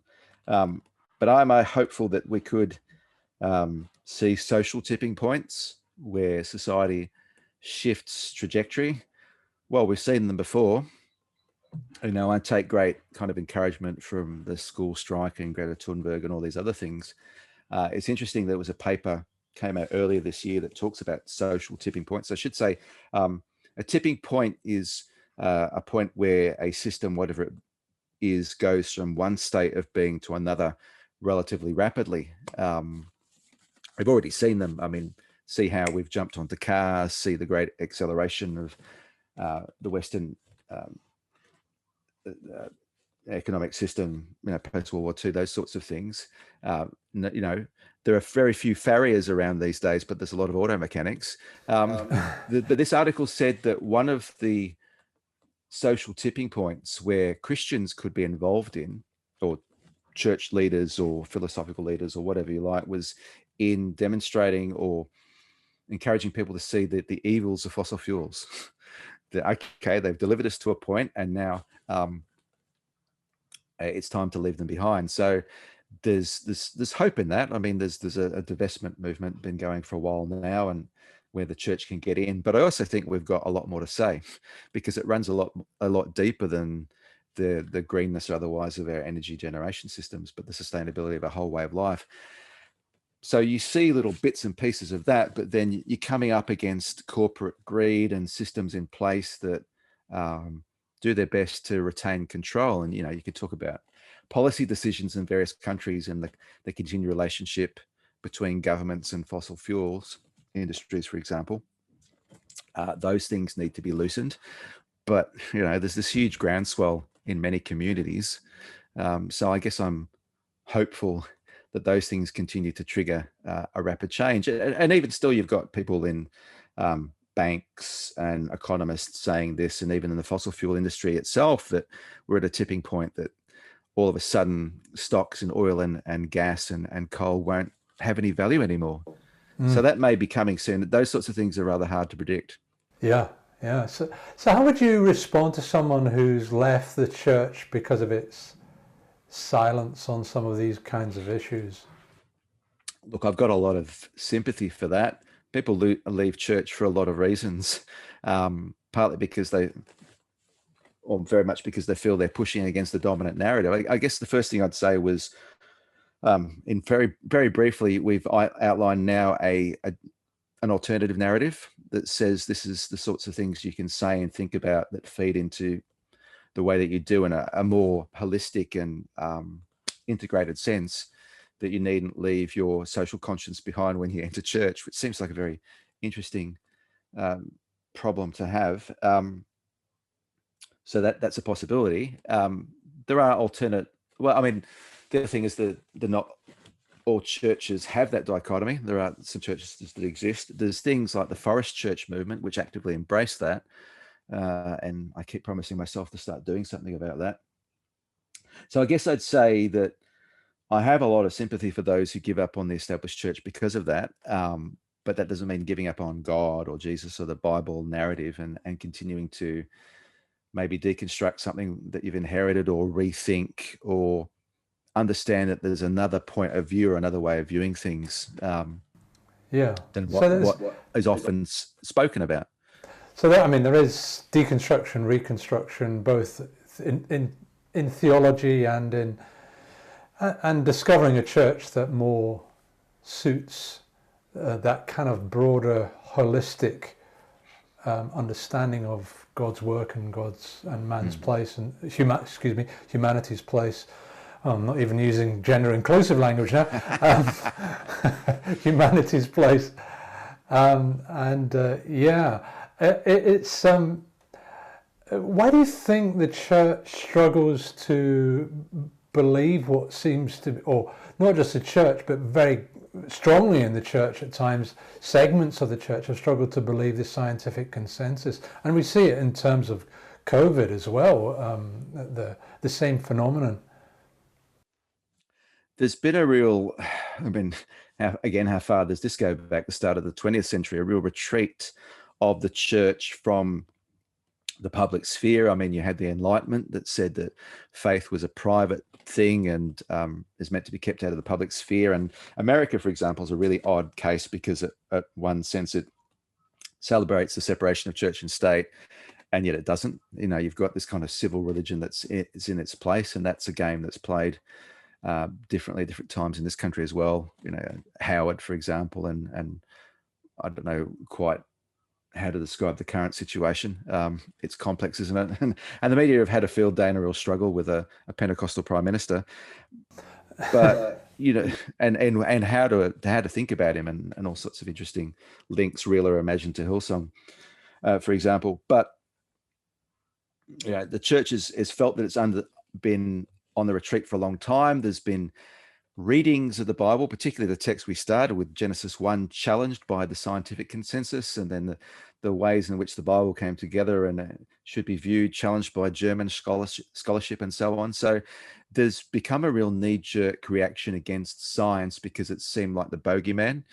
But I'm hopeful that we could see social tipping points where society shifts trajectory. Well, we've seen them before. I take great kind of encouragement from the school strike and Greta Thunberg and all these other things. It's interesting, there was a paper came out earlier this year that talks about social tipping points. I should say a tipping point is a point where a system, whatever it is, goes from one state of being to another relatively rapidly. We've already seen them. I mean, see how we've jumped onto cars, see the great acceleration of the Western economic system, post-World War II, those sorts of things. There are very few farriers around these days, but there's a lot of auto mechanics. But this article said that one of the social tipping points where Christians could be involved in, or church leaders or philosophical leaders or whatever you like, was in demonstrating or encouraging people to see the evils of fossil fuels. Okay, they've delivered us to a point, and now it's time to leave them behind. So there's hope in that. I mean, there's a divestment movement been going for a while now, and where the church can get in. But I also think we've got a lot more to say, because it runs a lot deeper than the greenness or otherwise of our energy generation systems, but the sustainability of our whole way of life. So you see little bits and pieces of that, but then you're coming up against corporate greed and systems in place that do their best to retain control. And, you could talk about policy decisions in various countries and the continued relationship between governments and fossil fuels industries, for example. Those things need to be loosened. But, there's this huge groundswell in many communities. So I guess I'm hopeful that those things continue to trigger a rapid change. And even still, you've got people in banks and economists saying this, and even in the fossil fuel industry itself, that we're at a tipping point that all of a sudden stocks in oil and gas and coal won't have any value anymore. So that may be coming soon. Those sorts of things are rather hard to predict. Yeah. So how would you respond to someone who's left the church because of its silence on some of these kinds of issues? Look, I've got a lot of sympathy for that. People leave church for a lot of reasons, partly because or very much because they feel they're pushing against the dominant narrative. I guess the first thing I'd say was, in very, very briefly, we've outlined now an alternative narrative that says this is the sorts of things you can say and think about that feed into the way that you do in a more holistic and integrated sense, that you needn't leave your social conscience behind when you enter church, which seems like a very interesting problem to have. So that's a possibility. There are the other thing is that not all churches have that dichotomy. There are some churches that exist. There's things like the Forest Church movement, which actively embrace that. And I keep promising myself to start doing something about that. So I guess I'd say that I have a lot of sympathy for those who give up on the established church because of that. But that doesn't mean giving up on God or Jesus or the Bible narrative and continuing to maybe deconstruct something that you've inherited, or rethink, or understand that there's another point of view or another way of viewing things. Yeah. than So what is often spoken about. So that, I mean, there is deconstruction, reconstruction, both in theology and discovering a church that more suits that kind of broader, holistic understanding of God's work and man's place and humanity's place. I'm not even using gender inclusive language now. Humanity's place, it's. Why do you think the church struggles to believe what seems to be, or not just the church, but very strongly in the church at times, segments of the church have struggled to believe this scientific consensus? And we see it in terms of COVID as well, the same phenomenon. There's been a real, I mean, how far does this go back? The start of the 20th century, a real retreat of the church from the public sphere. I mean, you had the Enlightenment that said that faith was a private thing and is meant to be kept out of the public sphere. And America, for example, is a really odd case because at one sense it celebrates the separation of church and state, and yet it doesn't. You know, you've got this kind of civil religion that's in its place, and that's a game that's played differently different times in this country as well. You know, Howard, for example, and I don't know quite how to describe the current situation. It's complex, isn't it? And the media have had a field day and a real struggle with a Pentecostal prime minister. But you know, and how to think about him, and all sorts of interesting links, real or imagined, to Hillsong, for example. But yeah, the church has felt that it's been on the retreat for a long time. There's been readings of the Bible, particularly the text we started with, Genesis 1, challenged by the scientific consensus, and then the ways in which the Bible came together and should be viewed, challenged by German scholarship and so on. So there's become a real knee-jerk reaction against science because it seemed like the bogeyman.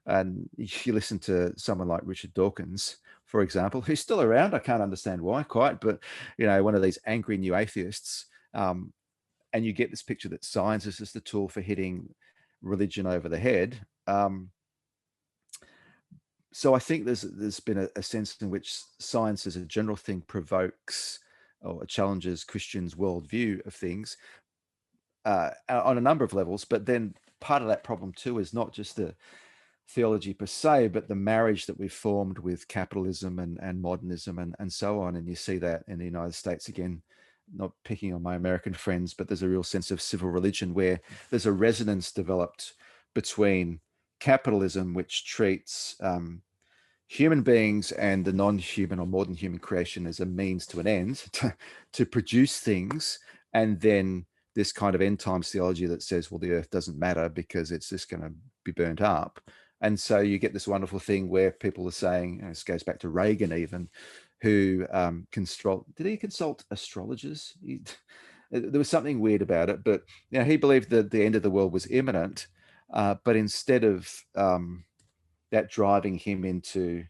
And if you listen to someone like Richard Dawkins, for example, who's still around, I can't understand why quite, but you know, one of these angry new atheists, and you get this picture that science is just a tool for hitting religion over the head. So I think there's been a sense in which science as a general thing provokes or challenges Christians' worldview of things on a number of levels. But then part of that problem too is not just the theology per se, but the marriage that we've formed with capitalism and modernism and so on. And you see that in the United States again, not picking on my American friends, but there's a real sense of civil religion where there's a resonance developed between capitalism, which treats human beings and the non-human or more than human creation as a means to an end to produce things, and then this kind of end times theology that says, well, the earth doesn't matter because it's just going to be burnt up. And so you get this wonderful thing where people are saying, and this goes back to Reagan even, who did he consult astrologers? There was something weird about it, but you know, he believed that the end of the world was imminent. But instead of that driving him into,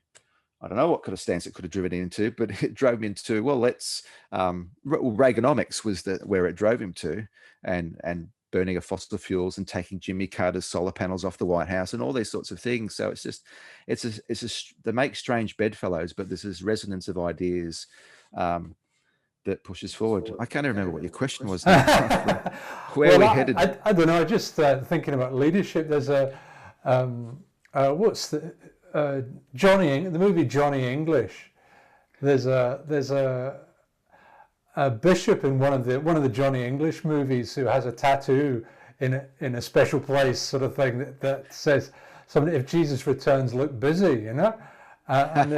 I don't know what kind of stance it could have driven him into, but it drove him into, well, Reaganomics was where it drove him to, and burning of fossil fuels and taking Jimmy Carter's solar panels off the White House and all these sorts of things. So they make strange bedfellows, but there's this resonance of ideas that pushes forward. I can't even remember what your question was now. Where are we headed? I don't know. Just thinking about leadership. There's what's the the movie Johnny English. There's a bishop in one of the Johnny English movies who has a tattoo in a special place, sort of thing, that says something, if Jesus returns, look busy, you know. And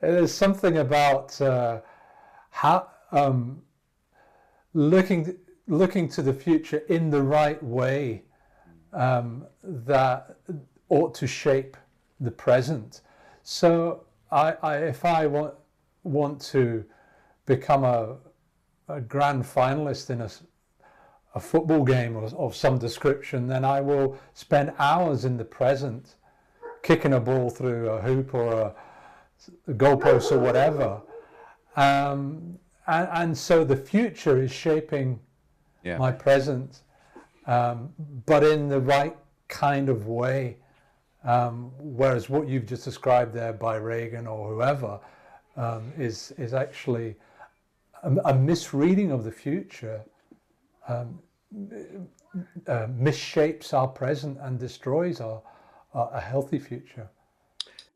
there's something about how looking to the future in the right way that ought to shape the present. So if I want to become a grand finalist in a football game of some description, then I will spend hours in the present kicking a ball through a hoop or a goalpost or whatever. And so the future is shaping my present, but in the right kind of way. Whereas what you've just described there by Reagan or whoever is actually a misreading of the future, misshapes our present and destroys a healthy future.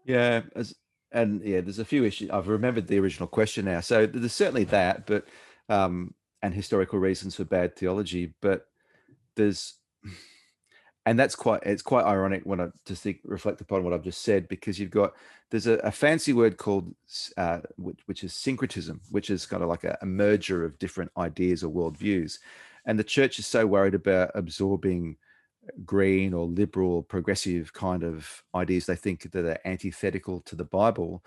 Yeah, there's a few issues. I've remembered the original question now. So there's certainly that, but and historical reasons for bad theology, but there's and it's quite ironic when I just reflect upon what I've just said, because there's a fancy word called which is syncretism, which is kind of like a merger of different ideas or worldviews, and the church is so worried about absorbing green or liberal progressive kind of ideas they think that are antithetical to the Bible,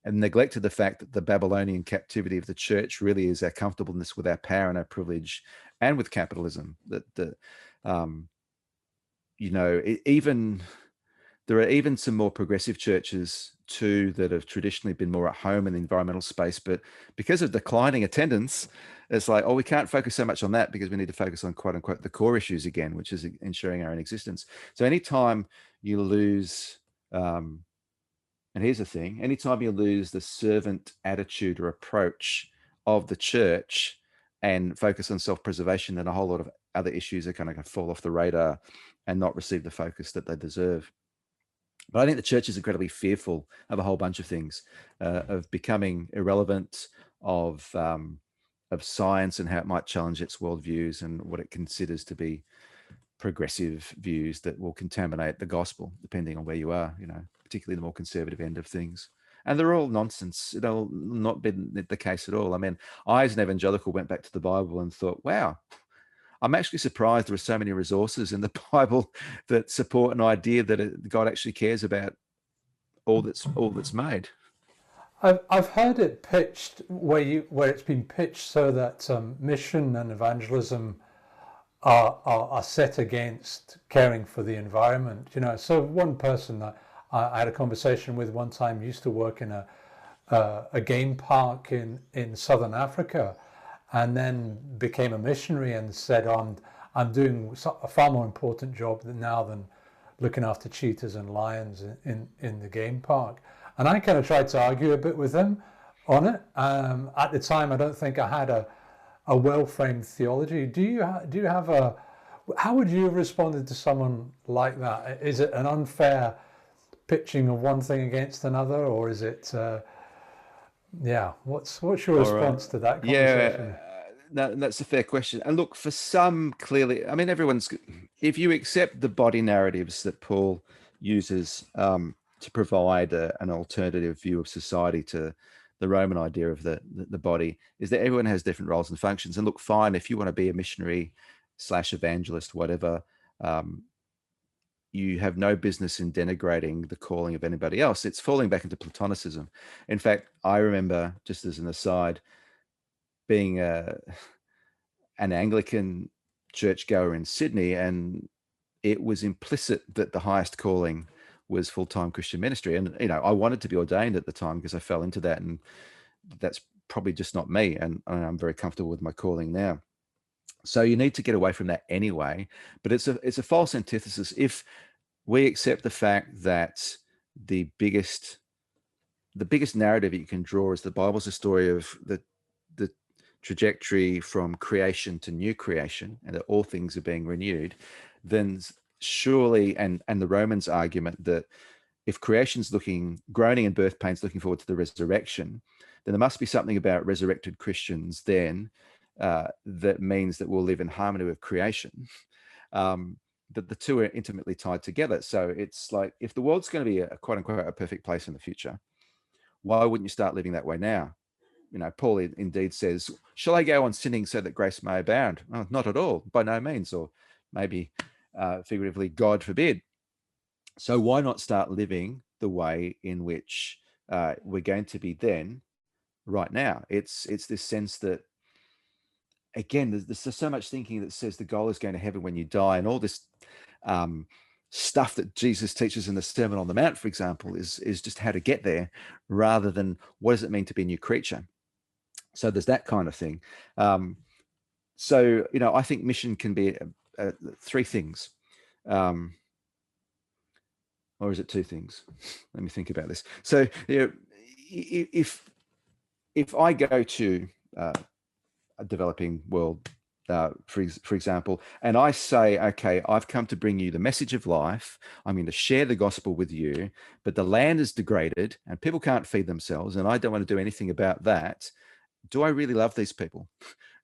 and neglected the fact that the Babylonian captivity of the church really is our comfortableness with our power and our privilege and with capitalism. Even there are even some more progressive churches too that have traditionally been more at home in the environmental space, but because of declining attendance, it's like, oh, we can't focus so much on that because we need to focus on quote unquote the core issues again, which is ensuring our own existence. So anytime you lose, and here's the thing, anytime you lose the servant attitude or approach of the church and focus on self-preservation, then a whole lot of other issues are going to fall off the radar and not receive the focus that they deserve. But I think the church is incredibly fearful of a whole bunch of things, of becoming irrelevant, of science and how it might challenge its worldviews and what it considers to be progressive views that will contaminate the gospel, depending on where you are, particularly the more conservative end of things. And they're all nonsense. It'll not been the case at all. I mean, I, as an evangelical, went back to the Bible and thought, wow, I'm actually surprised there are so many resources in the Bible that support an idea that God actually cares about all that's made. I've heard it pitched where it's been pitched so that mission and evangelism are set against caring for the environment. So one person that I had a conversation with one time used to work in a game park in southern Africa, and then became a missionary and said, I'm doing a far more important job now than looking after cheetahs and lions in the game park. And I kind of tried to argue a bit with him on it. At the time, I don't think I had a well-framed theology. Do you have how would you have responded to someone like that? Is it an unfair pitching of one thing against another, or is it what's your response to that conversation? That's a fair question. And look, for some, clearly, I mean, if you accept the body narratives that Paul uses to provide an alternative view of society to the Roman idea of the body, is that everyone has different roles and functions. And look, fine, if you want to be a missionary / evangelist, whatever, you have no business in denigrating the calling of anybody else. It's falling back into Platonicism. In fact, I remember, just as an aside, being an Anglican churchgoer in Sydney, and it was implicit that the highest calling was full-time Christian ministry. And, I wanted to be ordained at the time because I fell into that, and that's probably just not me. And I'm very comfortable with my calling now. So you need to get away from that anyway. But it's a false antithesis. If we accept the fact that the biggest narrative you can draw is the Bible's a story of the trajectory from creation to new creation, and that all things are being renewed, then surely, and the Romans argument that if creation's groaning and birth pains looking forward to the resurrection, then there must be something about resurrected Christians then that means that we'll live in harmony with creation. That the two are intimately tied together. So it's like, if the world's going to be a quote unquote a perfect place in the future, why wouldn't you start living that way now? Paul indeed says, shall I go on sinning so that grace may abound? Oh, not at all, by no means, or maybe figuratively, God forbid. So why not start living the way in which we're going to be then, right now? It's this sense that, again, there's so much thinking that says the goal is going to heaven when you die, and all this stuff that Jesus teaches in the Sermon on the Mount, for example, is just how to get there, rather than what does it mean to be a new creature. So there's that kind of thing. So I think mission can be three things. Or is it two things? Let me think about this. So if I go to a developing world, for example, and I say, okay, I've come to bring you the message of life. I'm going to share the gospel with you, but the land is degraded and people can't feed themselves, and I don't want to do anything about that. Do I really love these people?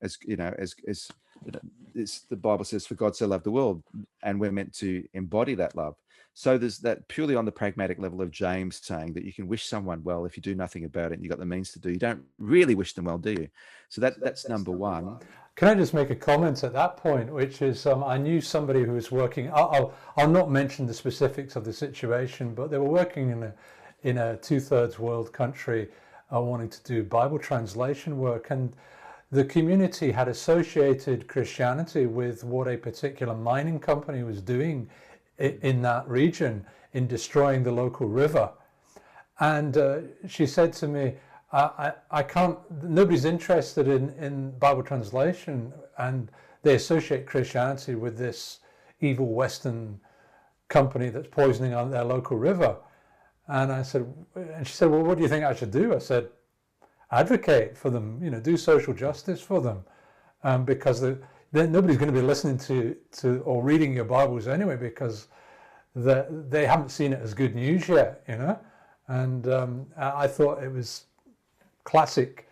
As you know, as you know, the Bible says, "For God so loved the world," and we're meant to embody that love. So there's that purely on the pragmatic level of James saying that you can wish someone well if you do nothing about it and you've got the means to do. You don't really wish them well, do you? So that's number one. Can I just make a comment at that point, which is I knew somebody who was working. I'll not mention the specifics of the situation, but they were working in a 2/3 world country, wanting to do Bible translation work, and the community had associated Christianity with what a particular mining company was doing in that region in destroying the local river. And she said to me, I can't, nobody's interested in Bible translation, and they associate Christianity with this evil Western company that's poisoning on their local river. And I said, and she said, well, what do you think I should do? I said, advocate for them, do social justice for them, because nobody's going to be listening to or reading your Bibles anyway, because they haven't seen it as good news yet, And I thought it was classic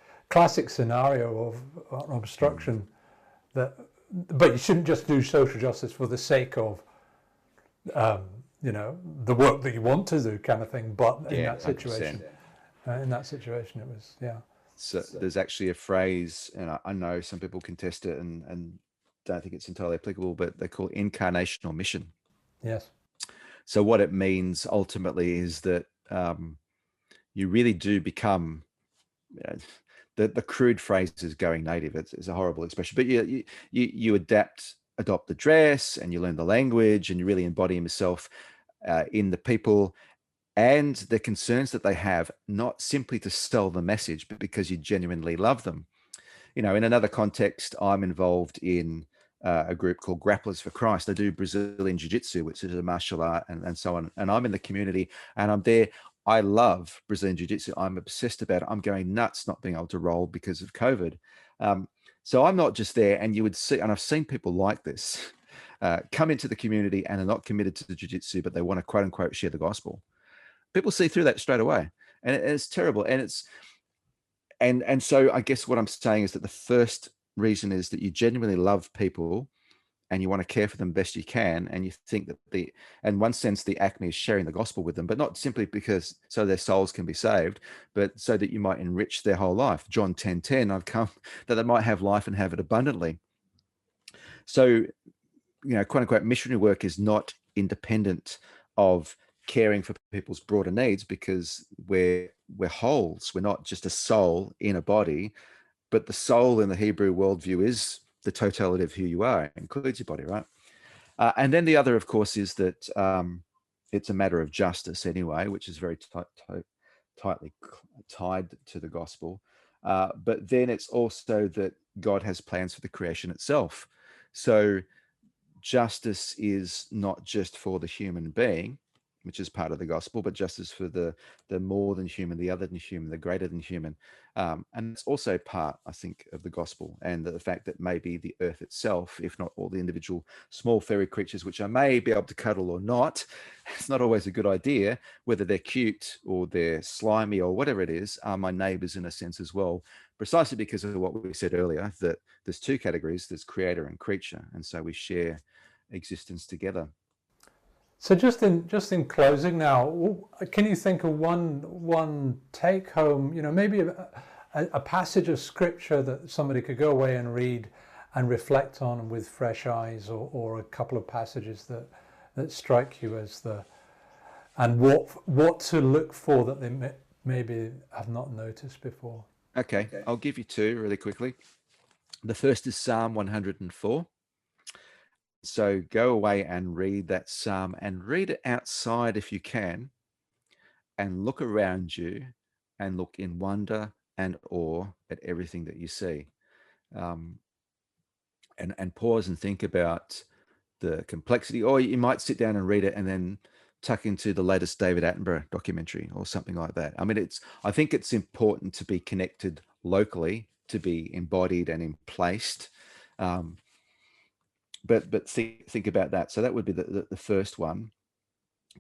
scenario of obstruction. But you shouldn't just do social justice for the sake of the work that you want to do, kind of thing. But in that situation, it was So there's actually a phrase, and I know some people contest it and don't think it's entirely applicable, but they call it incarnational mission. Yes. So what it means ultimately is that you really do become, the crude phrase is going native. It's a horrible expression, but you adopt the dress, and you learn the language, and you really embody yourself in the people and the concerns that they have, not simply to sell the message, but because you genuinely love them. In another context, I'm involved in a group called Grapplers for Christ. They do Brazilian Jiu-Jitsu, which is a martial art, and so on. And I'm in the community, and I'm there. I love Brazilian Jiu-Jitsu. I'm obsessed about it. I'm going nuts not being able to roll because of COVID. So I'm not just there, and you would see, and I've seen people like this come into the community and are not committed to the Jiu-Jitsu, but they want to quote unquote share the gospel. People see through that straight away, and it's terrible. And so I guess what I'm saying is that the first reason is that you genuinely love people and you want to care for them best you can, and you think that in one sense, the acme is sharing the gospel with them, but not simply because so their souls can be saved, but so that you might enrich their whole life. John 10:10, I've come that they might have life and have it abundantly. So, quote unquote, missionary work is not independent of caring for people's broader needs, because we're wholes. We're not just a soul in a body, but the soul in the Hebrew worldview is the totality of who you are. It includes your body, right? And then the other, of course, is that it's a matter of justice anyway, which is very tightly tied to the gospel. But then it's also that God has plans for the creation itself. So justice is not just for the human being, which is part of the gospel, but justice for the more than human, the other than human, the greater than human. And it's also part, I think, of the gospel, and the fact that maybe the earth itself, if not all the individual small fairy creatures, which I may be able to cuddle or not, it's not always a good idea, whether they're cute or they're slimy or whatever it is, are my neighbors in a sense as well, precisely because of what we said earlier, that there's two categories, there's creator and creature. And so we share existence together. So just in closing now, can you think of one take home, maybe a passage of scripture that somebody could go away and read and reflect on with fresh eyes, or a couple of passages that strike you as and what to look for that they maybe have not noticed before? Okay, I'll give you two really quickly. The first is Psalm 104. So go away and read that psalm, and read it outside if you can, and look around you and look in wonder and awe at everything that you see. And pause and think about the complexity, or you might sit down and read it and then tuck into the latest David Attenborough documentary or something like that. I mean, I think it's important to be connected locally, to be embodied and emplaced. But think about that. So that would be the first one,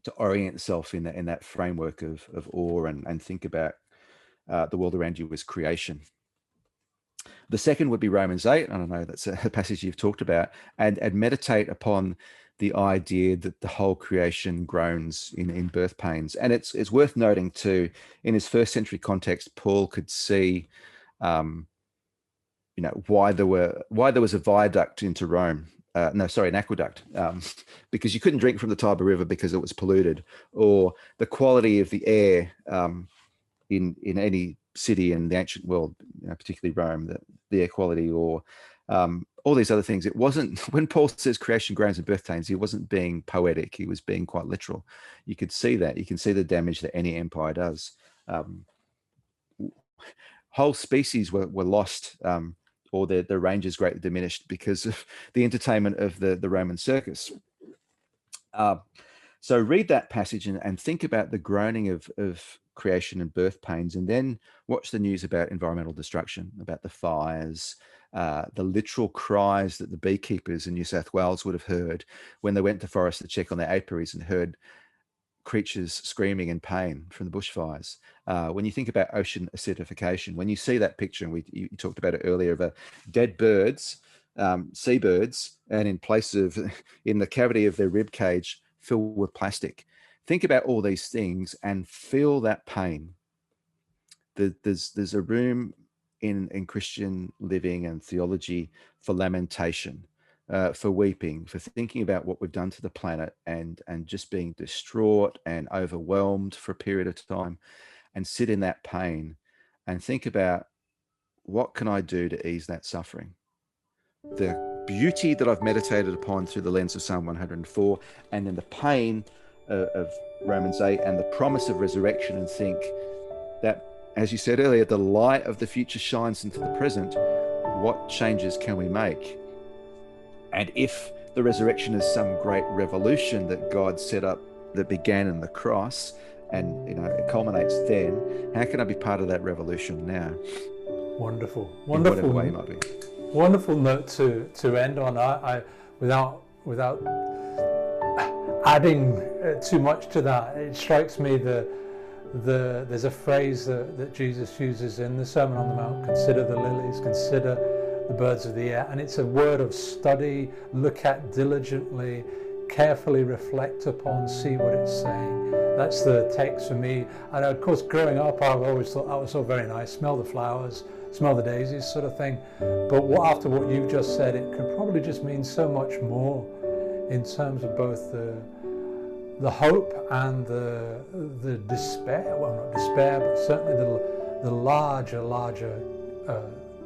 to orient yourself in that framework of awe, and think about the world around you as creation. The second would be Romans 8. I don't know, that's a passage you've talked about, and meditate upon the idea that the whole creation groans in birth pains. And it's worth noting too, in his first century context, Paul could see, why there was a viaduct into Rome. An aqueduct, because you couldn't drink from the Tiber River because it was polluted, or the quality of the air in any city in the ancient world, particularly Rome, the air quality, or all these other things. It wasn't, when Paul says creation groans in birth pains, he wasn't being poetic, he was being quite literal. You could see that. You can see the damage that any empire does. Whole species were lost, or their ranges greatly diminished because of the entertainment of the Roman circus. So read that passage and think about the groaning of creation and birth pains, and then watch the news about environmental destruction, about the fires, the literal cries that the beekeepers in New South Wales would have heard when they went to forest to check on their apiaries and heard creatures screaming in pain from the bushfires. When you think about ocean acidification, when you see that picture, and you talked about it earlier, of dead birds, seabirds, and in the cavity of their rib cage filled with plastic. Think about all these things and feel that pain. There's a room in Christian living and theology for lamentation, for weeping, for thinking about what we've done to the planet, and just being distraught and overwhelmed for a period of time, and sit in that pain and think about, what can I do to ease that suffering? The beauty that I've meditated upon through the lens of Psalm 104, and then the pain of Romans 8 and the promise of resurrection, and think that, as you said earlier, the light of the future shines into the present. What changes can we make? And if the resurrection is some great revolution that God set up, that began in the cross, and it culminates then, how can I be part of that revolution now? Wonderful, in whatever way it might be. Wonderful note to end on. I without adding too much to that, it strikes me there's a phrase that Jesus uses in the Sermon on the Mount: consider the lilies, consider the birds of the air. And it's a word of study, look at diligently, carefully reflect upon, see what it's saying. That's the text for me. And of course, growing up, I've always thought that was so very nice: smell the flowers, smell the daisies, sort of thing. But after what you've just said, it could probably just mean so much more in terms of both the hope and the despair. Well, not despair, but certainly the larger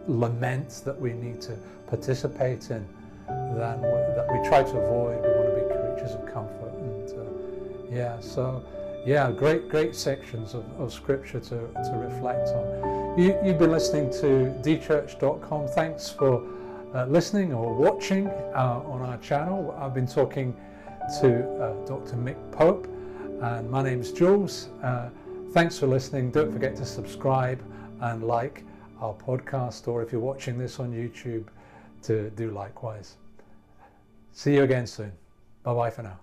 laments that we need to participate in, that we try to avoid. We want to be creatures of comfort. And great sections of scripture to reflect on. You've been listening to Dchurched.com. Thanks for listening or watching on our channel. I've been talking to Dr. Mick Pope, and my name's Jules. Thanks for listening. Don't forget to subscribe and like our podcast, or if you're watching this on YouTube, to do likewise. See you again soon. Bye-bye for now.